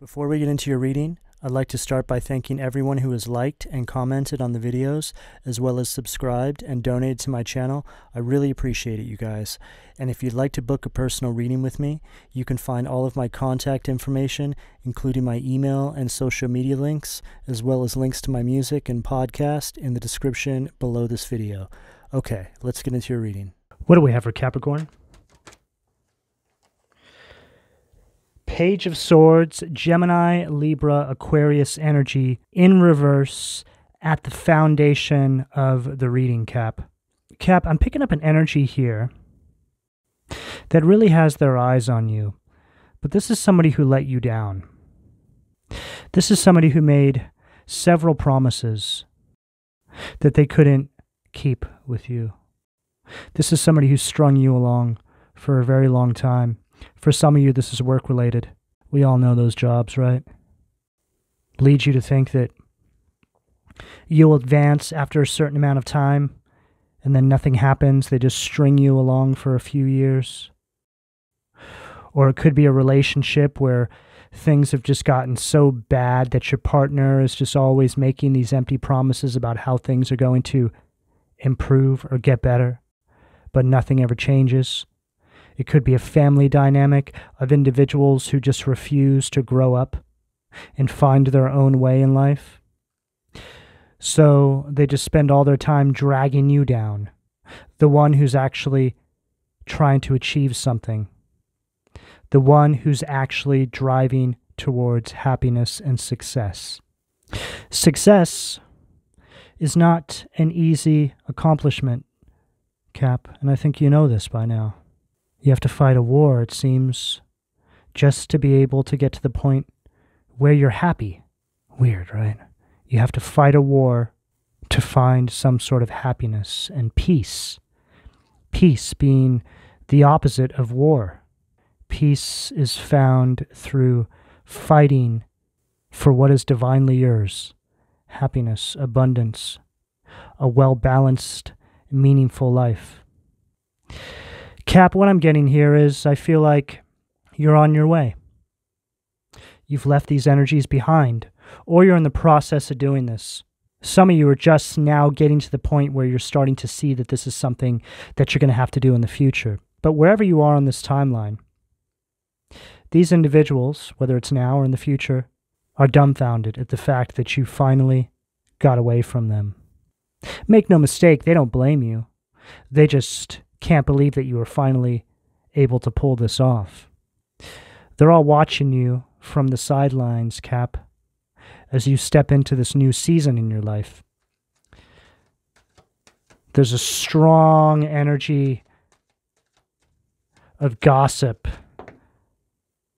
Before we get into your reading, I'd like to start by thanking everyone who has liked and commented on the videos, as well as subscribed and donated to my channel. I really appreciate it, you guys. And if you'd like to book a personal reading with me, you can find all of my contact information, including my email and social media links, as well as links to my music and podcast in the description below this video. Okay, let's get into your reading. What do we have for Capricorn? Page of Swords, Gemini, Libra, Aquarius energy in reverse at the foundation of the reading, Cap. Cap, I'm picking up an energy here that really has their eyes on you, but this is somebody who let you down. This is somebody who made several promises that they couldn't keep with you. This is somebody who strung you along for a very long time. For some of you, this is work-related. We all know those jobs, right? Leads you to think that you'll advance after a certain amount of time, and then nothing happens. They just string you along for a few years. Or it could be a relationship where things have just gotten so bad that your partner is just always making these empty promises about how things are going to improve or get better, but nothing ever changes. It could be a family dynamic of individuals who just refuse to grow up and find their own way in life. So they just spend all their time dragging you down, the one who's actually trying to achieve something, the one who's actually driving towards happiness and success. Success is not an easy accomplishment, Cap, and I think you know this by now. You have to fight a war, it seems, just to be able to get to the point where you're happy. Weird, right? You have to fight a war to find some sort of happiness and peace. Peace being the opposite of war. Peace is found through fighting for what is divinely yours. Happiness, abundance, a well-balanced, meaningful life. Cap, what I'm getting here is I feel like you're on your way. You've left these energies behind, or you're in the process of doing this. Some of you are just now getting to the point where you're starting to see that this is something that you're going to have to do in the future. But wherever you are on this timeline, these individuals, whether it's now or in the future, are dumbfounded at the fact that you finally got away from them. Make no mistake, they don't blame you. They just can't believe that you were finally able to pull this off. They're all watching you from the sidelines, Cap, as you step into this new season in your life. There's a strong energy of gossip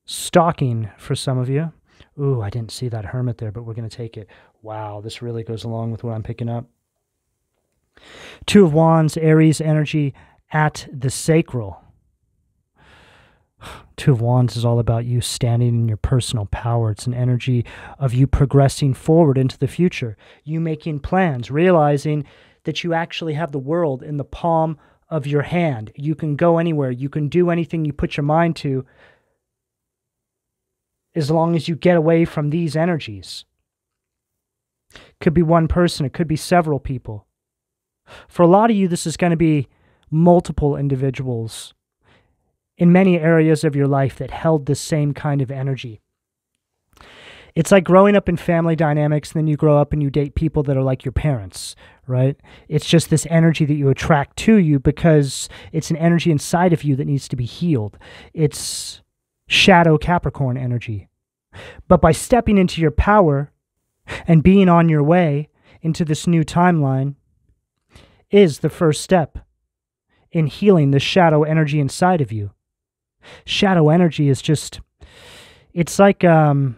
stalking for some of you. Ooh, I didn't see that hermit there, but we're going to take it. Wow, this really goes along with what I'm picking up. Two of Wands, Aries energy at the sacral. Two of Wands is all about you standing in your personal power. It's an energy of you progressing forward into the future. You making plans, realizing that you actually have the world in the palm of your hand. You can go anywhere. You can do anything you put your mind to as long as you get away from these energies. Could be one person. It could be several people. For a lot of you, this is going to be multiple individuals in many areas of your life that held the same kind of energy. It's like growing up in family dynamics, and then you grow up and you date people that are like your parents, right? It's just this energy that you attract to you because it's an energy inside of you that needs to be healed. It's shadow Capricorn energy. But by stepping into your power and being on your way into this new timeline is the first step in healing the shadow energy inside of you. Shadow energy is just, it's like a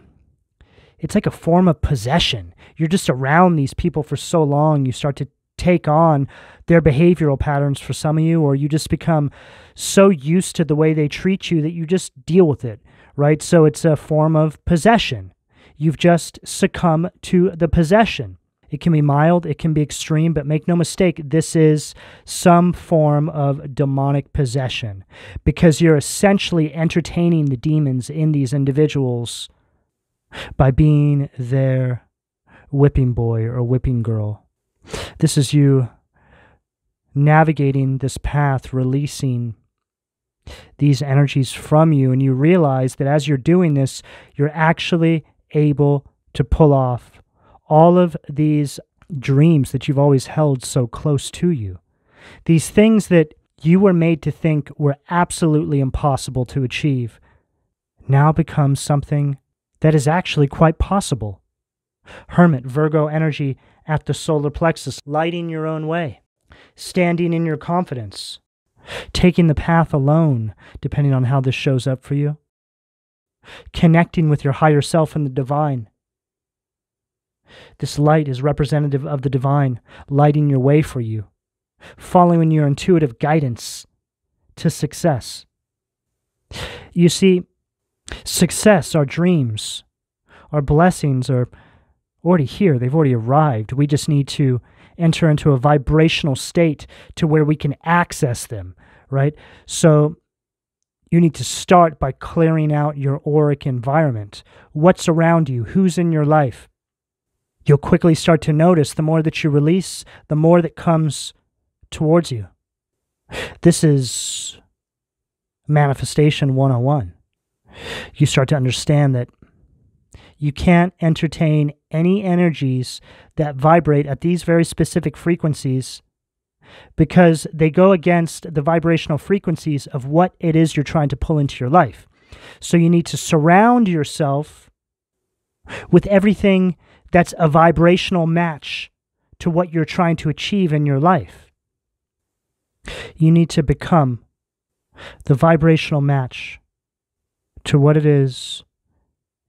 form of possession. You're just around these people for so long, you start to take on their behavioral patterns for some of you, or you just become so used to the way they treat you that you just deal with it, right? So it's a form of possession. You've just succumbed to the possession. It can be mild, it can be extreme, but make no mistake, this is some form of demonic possession because you're essentially entertaining the demons in these individuals by being their whipping boy or whipping girl. This is you navigating this path, releasing these energies from you, and you realize that as you're doing this, you're actually able to pull off all of these dreams that you've always held so close to you. These things that you were made to think were absolutely impossible to achieve now become something that is actually quite possible. Hermit, Virgo energy at the solar plexus, lighting your own way, standing in your confidence, taking the path alone, depending on how this shows up for you, connecting with your higher self and the divine. This light is representative of the divine, lighting your way for you, following your intuitive guidance to success. You see, success, our dreams, our blessings are already here. They've already arrived. We just need to enter into a vibrational state to where we can access them, right? So you need to start by clearing out your auric environment. What's around you? Who's in your life? You'll quickly start to notice the more that you release, the more that comes towards you. This is manifestation 101. You start to understand that you can't entertain any energies that vibrate at these very specific frequencies because they go against the vibrational frequencies of what it is you're trying to pull into your life. So you need to surround yourself with everything that's a vibrational match to what you're trying to achieve in your life. You need to become the vibrational match to what it is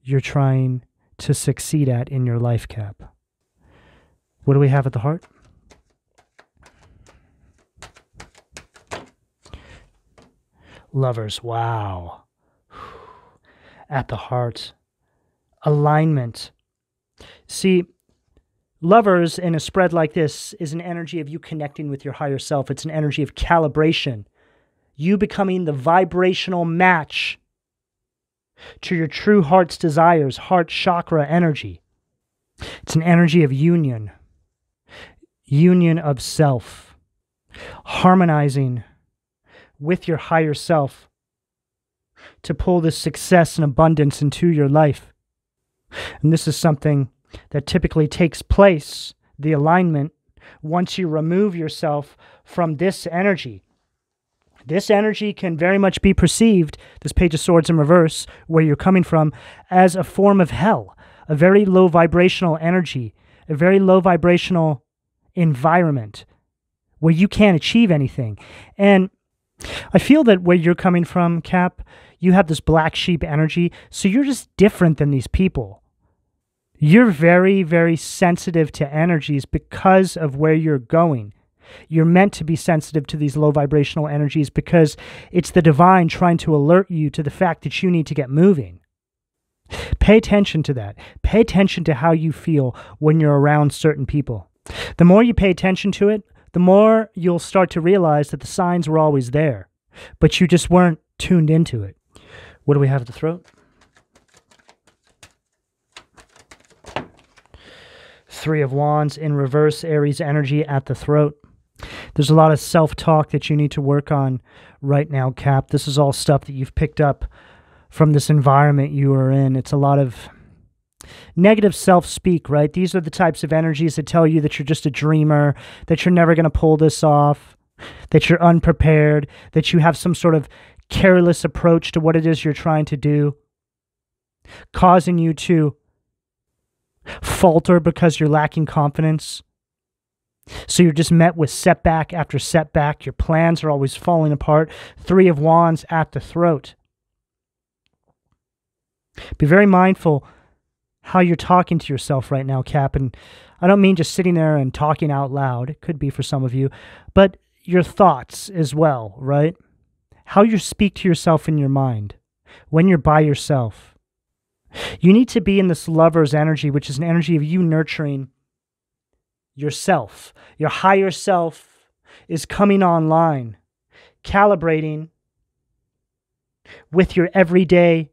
you're trying to succeed at in your life, Cap. What do we have at the heart? Lovers, wow. At the heart. Alignment. See, lovers in a spread like this is an energy of you connecting with your higher self. It's an energy of calibration. You becoming the vibrational match to your true heart's desires, heart chakra energy. It's an energy of union. Union of self. Harmonizing with your higher self to pull this success and abundance into your life. And this is something that typically takes place, the alignment, once you remove yourself from this energy. This energy can very much be perceived, this Page of Swords in reverse, where you're coming from, as a form of hell, a very low vibrational energy, a very low vibrational environment where you can't achieve anything. And I feel that where you're coming from, Cap, you have this black sheep energy, so you're just different than these people. You're very, very sensitive to energies because of where you're going. You're meant to be sensitive to these low vibrational energies because it's the divine trying to alert you to the fact that you need to get moving. Pay attention to that. Pay attention to how you feel when you're around certain people. The more you pay attention to it, the more you'll start to realize that the signs were always there, but you just weren't tuned into it. What do we have at the throat? Three of Wands in reverse, Aries energy at the throat. There's a lot of self-talk that you need to work on right now, Cap. This is all stuff that you've picked up from this environment you are in. It's a lot of negative self-speak, right? These are the types of energies that tell you that you're just a dreamer, that you're never going to pull this off, that you're unprepared, that you have some sort of careless approach to what it is you're trying to do, causing you to falter because you're lacking confidence. So you're just met with setback after setback. Your plans are always falling apart. Three of Wands at the throat. Be very mindful how you're talking to yourself right now, Cap. And I don't mean just sitting there and talking out loud. It could be for some of you. But your thoughts as well, right? How you speak to yourself in your mind when you're by yourself. You need to be in this lover's energy, which is an energy of you nurturing yourself. Your higher self is coming online, calibrating with your everyday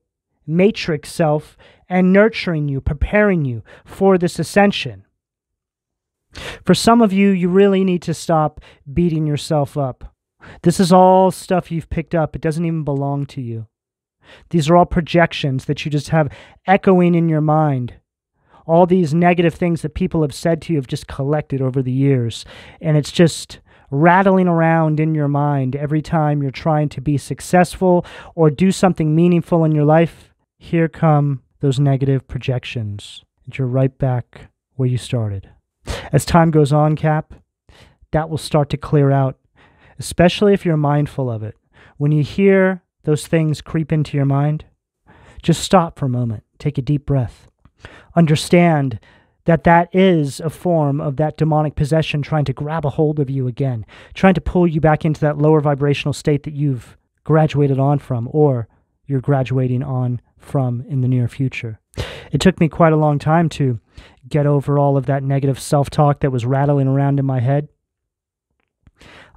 matrix self and nurturing you, preparing you for this ascension. For some of you, you really need to stop beating yourself up. This is all stuff you've picked up. It doesn't even belong to you. These are all projections that you just have echoing in your mind. All these negative things that people have said to you have just collected over the years. And it's just rattling around in your mind every time you're trying to be successful or do something meaningful in your life. Here come those negative projections. And you're right back where you started. As time goes on, Cap, that will start to clear out, especially if you're mindful of it. When you hear those things creep into your mind, just stop for a moment. Take a deep breath. Understand that that is a form of that demonic possession trying to grab a hold of you again, trying to pull you back into that lower vibrational state that you've graduated on from, or you're graduating on from in the near future. It took me quite a long time to get over all of that negative self-talk that was rattling around in my head.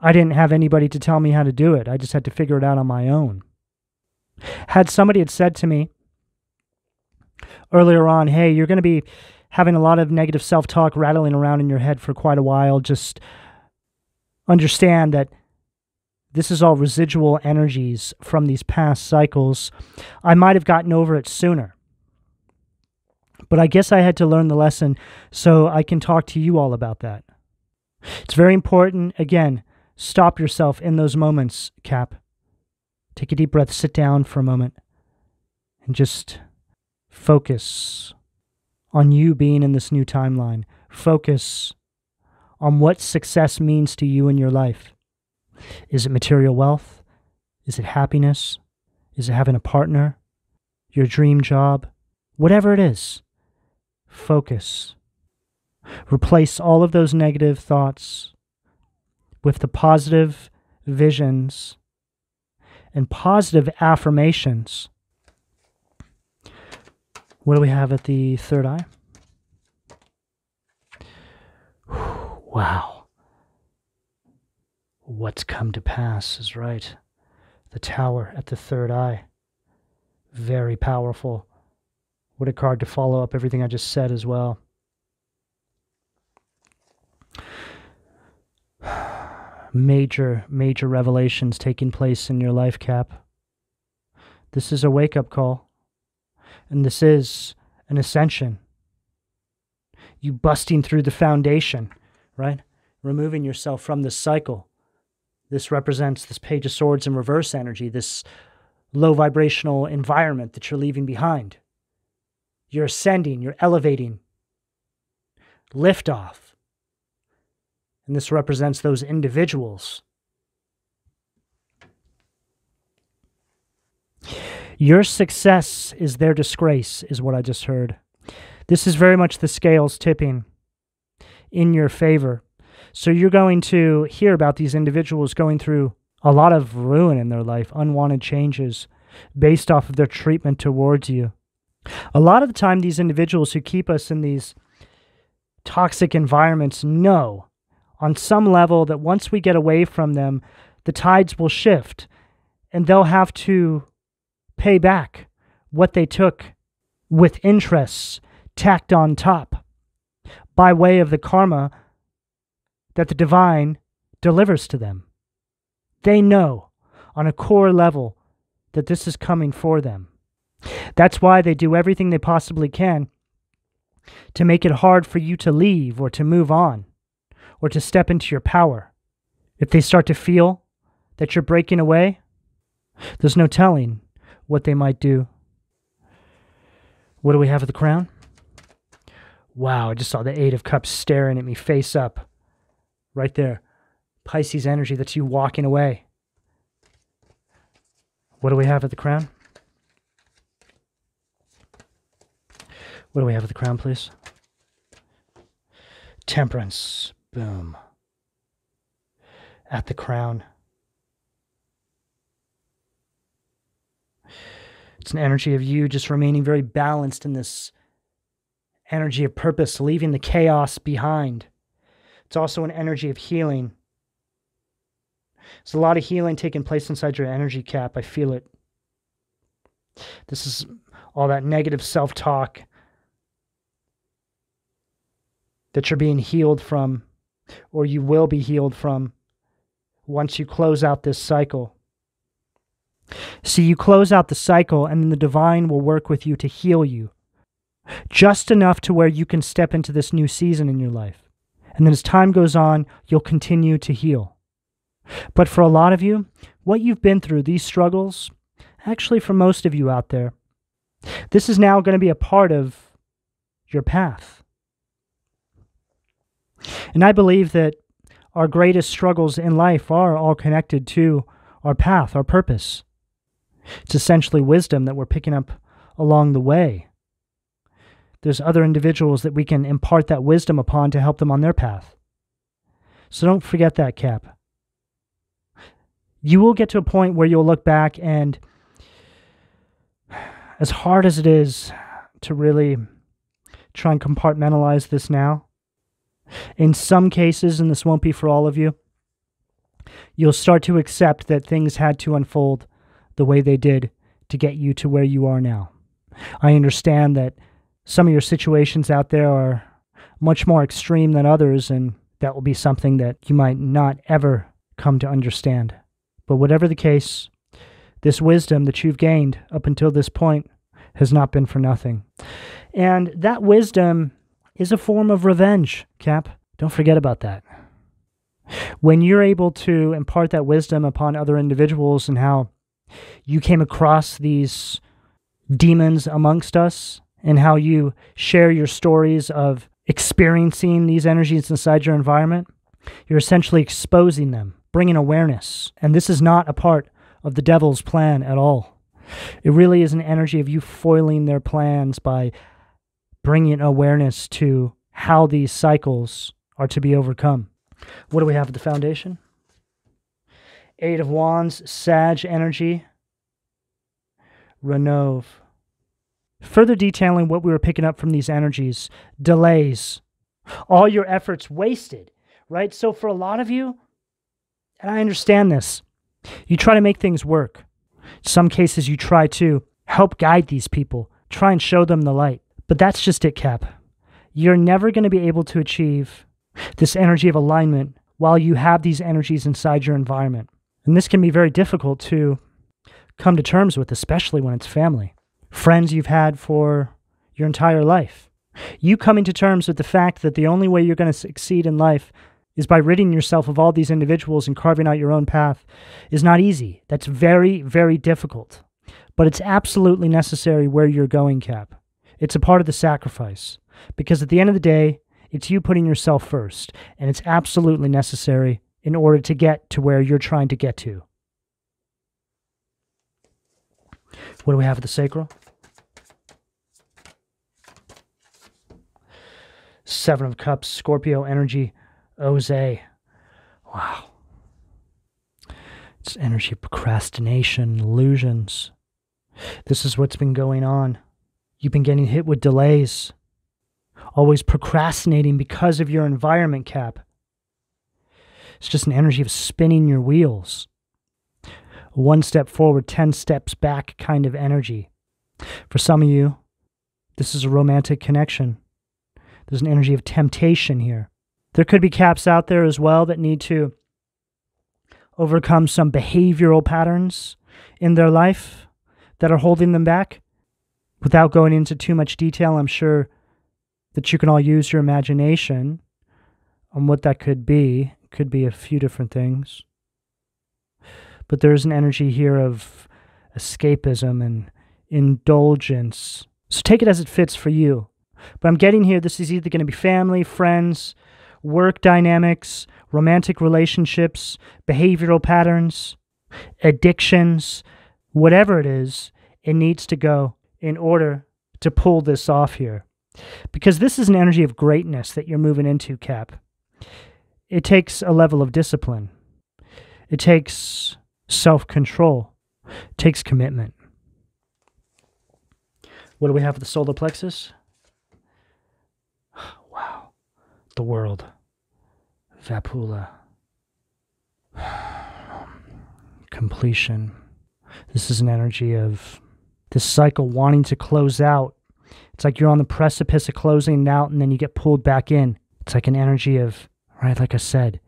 I didn't have anybody to tell me how to do it. I just had to figure it out on my own. Had somebody had said to me earlier on, hey, you're going to be having a lot of negative self-talk rattling around in your head for quite a while, just understand that this is all residual energies from these past cycles, I might have gotten over it sooner. But I guess I had to learn the lesson so I can talk to you all about that. It's very important, again, stop yourself in those moments, Cap. Take a deep breath, sit down for a moment, and just focus on you being in this new timeline. Focus on what success means to you in your life. Is it material wealth? Is it happiness? Is it having a partner? Your dream job? Whatever it is, focus. Replace all of those negative thoughts with the positive visions and positive affirmations. What do we have at the third eye? Wow. What's come to pass is right. The Tower at the third eye. Very powerful. What a card to follow up everything I just said as well. Major revelations taking place in your life, Cap. This is a wake-up call. And this is an ascension. You busting through the foundation, right? Removing yourself from this cycle. This represents this Page of Swords in reverse energy, this low vibrational environment that you're leaving behind. You're ascending, you're elevating. Liftoff. And this represents those individuals. Your success is their disgrace, is what I just heard. This is very much the scales tipping in your favor. So you're going to hear about these individuals going through a lot of ruin in their life, unwanted changes based off of their treatment towards you. A lot of the time, these individuals who keep us in these toxic environments know on some level that once we get away from them, the tides will shift and they'll have to pay back what they took with interests tacked on top by way of the karma that the divine delivers to them. They know on a core level that this is coming for them. That's why they do everything they possibly can to make it hard for you to leave or to move on or to step into your power. If they start to feel that you're breaking away, there's no telling what they might do. What do we have at the crown? Wow, I just saw the Eight of Cups staring at me face up. Right there. Pisces energy, that's you walking away. What do we have at the crown? What do we have at the crown, please? Temperance. Boom. At the crown. It's an energy of you just remaining very balanced in this energy of purpose, leaving the chaos behind. It's also an energy of healing. There's a lot of healing taking place inside your energy, Cap. I feel it. This is all that negative self-talk that you're being healed from, or you will be healed from once you close out this cycle. See, you close out the cycle, and then the divine will work with you to heal you, just enough to where you can step into this new season in your life. And then as time goes on, you'll continue to heal. But for a lot of you, what you've been through, these struggles, actually for most of you out there, this is now going to be a part of your path. And I believe that our greatest struggles in life are all connected to our path, our purpose. It's essentially wisdom that we're picking up along the way. There's other individuals that we can impart that wisdom upon to help them on their path. So don't forget that, Cap. You will get to a point where you'll look back, and as hard as it is to really try and compartmentalize this now, in some cases, and this won't be for all of you, you'll start to accept that things had to unfold the way they did to get you to where you are now. I understand that some of your situations out there are much more extreme than others, and that will be something that you might not ever come to understand. But whatever the case, this wisdom that you've gained up until this point has not been for nothing. And that wisdom is a form of revenge, Cap. Don't forget about that. When you're able to impart that wisdom upon other individuals and how you came across these demons amongst us and how you share your stories of experiencing these energies inside your environment, you're essentially exposing them, bringing awareness. And this is not a part of the devil's plan at all. It really is an energy of you foiling their plans by bringing awareness to how these cycles are to be overcome. What do we have at the foundation? Eight of Wands, Sag energy, Renove. Further detailing what we were picking up from these energies, delays, all your efforts wasted, right? So for a lot of you, and I understand this, you try to make things work. In some cases, you try to help guide these people, try and show them the light. But that's just it, Cap. You're never going to be able to achieve this energy of alignment while you have these energies inside your environment. And this can be very difficult to come to terms with, especially when it's family, friends you've had for your entire life. You coming to terms with the fact that the only way you're going to succeed in life is by ridding yourself of all these individuals and carving out your own path is not easy. That's very, very difficult. But it's absolutely necessary where you're going, Cap. It's a part of the sacrifice. Because at the end of the day, it's you putting yourself first. And it's absolutely necessary in order to get to where you're trying to get to. What do we have at the sacral? Seven of Cups, Scorpio energy, Oze. Wow. It's energy of procrastination, illusions. This is what's been going on. You've been getting hit with delays. Always procrastinating because of your environment, Cap. It's just an energy of spinning your wheels. One step forward, 10 steps back kind of energy. For some of you, this is a romantic connection. There's an energy of temptation here. There could be Caps out there as well that need to overcome some behavioral patterns in their life that are holding them back. Without going into too much detail, I'm sure that you can all use your imagination on what that could be. It could be a few different things. But there's an energy here of escapism and indulgence. So take it as it fits for you. But I'm getting here, this is either going to be family, friends, work dynamics, romantic relationships, behavioral patterns, addictions, whatever it is, it needs to go in order to pull this off here. Because this is an energy of greatness that you're moving into, Cap. It takes a level of discipline. It takes self-control. It takes commitment. What do we have for the solar plexus? Wow. The world. Vapula. Completion. This is an energy of This cycle wanting to close out. It's like you're on the precipice of closing it out and then you get pulled back in. It's like an energy of, right, like I said,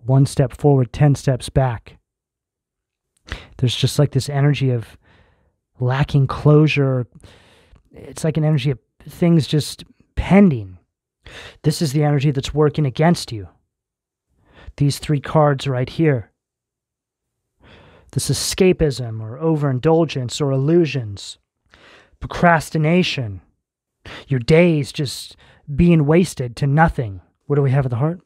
1 step forward, 10 steps back. There's just like this energy of lacking closure. It's like an energy of things just pending. This is the energy that's working against you. These 3 cards right here. This escapism or overindulgence or illusions. Procrastination. Your days just being wasted to nothing. What do we have at the heart?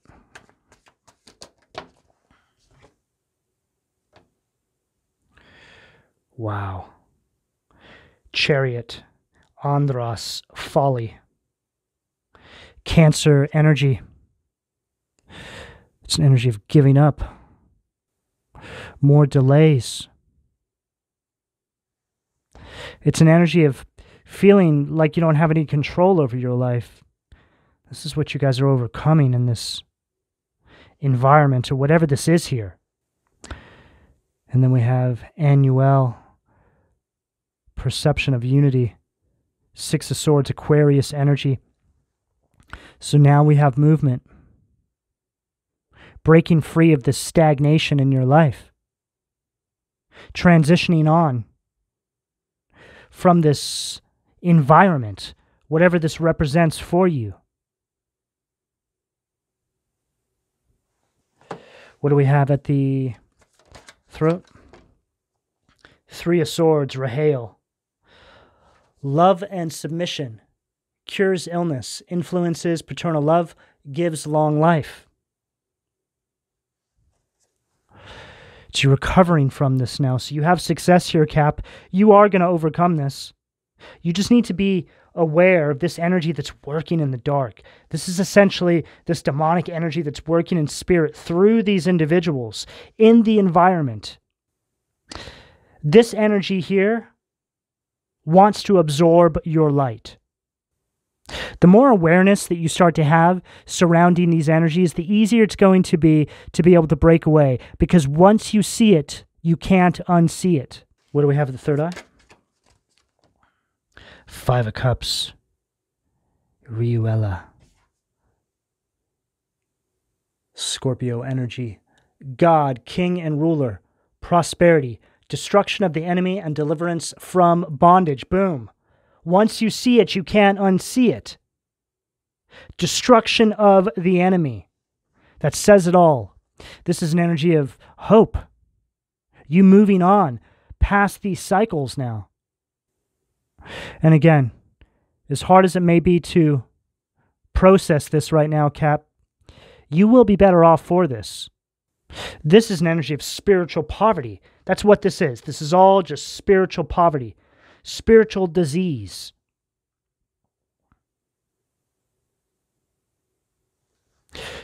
Wow. Chariot. Andros. Folly. Cancer energy. It's an energy of giving up. More delays. It's an energy of feeling like you don't have any control over your life. This is what you guys are overcoming in this environment or whatever this is here. And then we have Annuel, perception of unity, 6 of Swords, Aquarius energy. So now we have movement, breaking free of this stagnation in your life, transitioning on from this environment, whatever this represents for you. What do we have at the throat? 3 of Swords, Rahel. Love and submission. Cures illness. Influences paternal love. Gives long life. So you're recovering from this now. So you have success here, Cap. You are going to overcome this. You just need to be aware of this energy that's working in the dark. This is essentially this demonic energy that's working in spirit through these individuals in the environment. This energy here wants to absorb your light. The more awareness that you start to have surrounding these energies, the easier it's going to be able to break away. Because once you see it, you can't unsee it. What do we have at the third eye? 5 of Cups. Ryuela. Scorpio energy. God, king and ruler. Prosperity. Destruction of the enemy and deliverance from bondage. Boom. Once you see it, you can't unsee it. Destruction of the enemy. That says it all. This is an energy of hope. You moving on past these cycles now. And again, as hard as it may be to process this right now, Cap, you will be better off for this. This is an energy of spiritual poverty. That's what this is. This is all just spiritual poverty. Spiritual disease.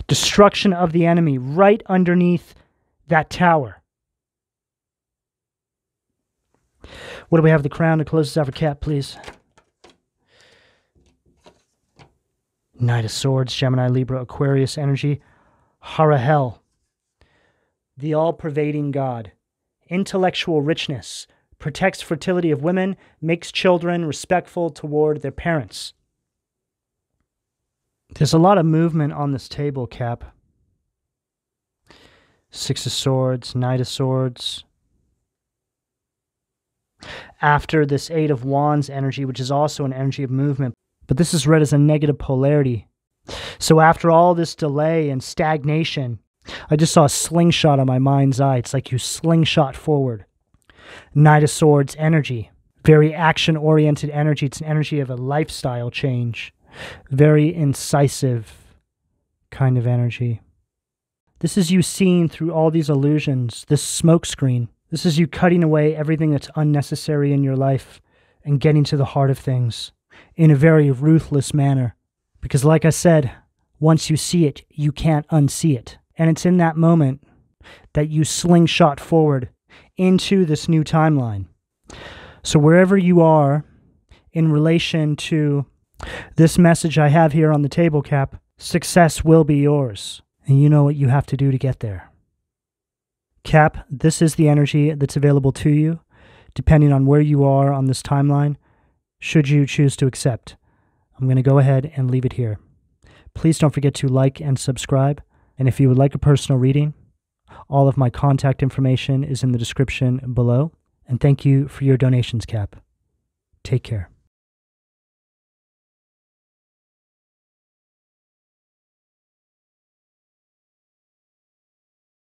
Destruction of the enemy right underneath that tower. What do we have at the crown to close this out for Cap, please? Knight of Swords, Gemini, Libra, Aquarius energy. Harahel. The all-pervading God. Intellectual richness. Protects fertility of women, makes children respectful toward their parents. There's a lot of movement on this table, Cap. 6 of Swords, Knight of Swords. After this 8 of Wands energy, which is also an energy of movement, but this is read as a negative polarity. So after all this delay and stagnation, I just saw a slingshot on my mind's eye. It's like you slingshot forward. Knight of Swords energy. Very action-oriented energy. It's an energy of a lifestyle change. Very incisive kind of energy. This is you seeing through all these illusions, this smoke screen. This is you cutting away everything that's unnecessary in your life and getting to the heart of things in a very ruthless manner. Because like I said, once you see it, you can't unsee it. And it's in that moment that you slingshot forward into this new timeline. So wherever you are in relation to this message I have here on the table, Cap, success will be yours. And you know what you have to do to get there. Cap, this is the energy that's available to you depending on where you are on this timeline, should you choose to accept. I'm going to go ahead and leave it here. Please don't forget to like and subscribe. And if you would like a personal reading, all of my contact information is in the description below. And thank you for your donations, Cap. Take care.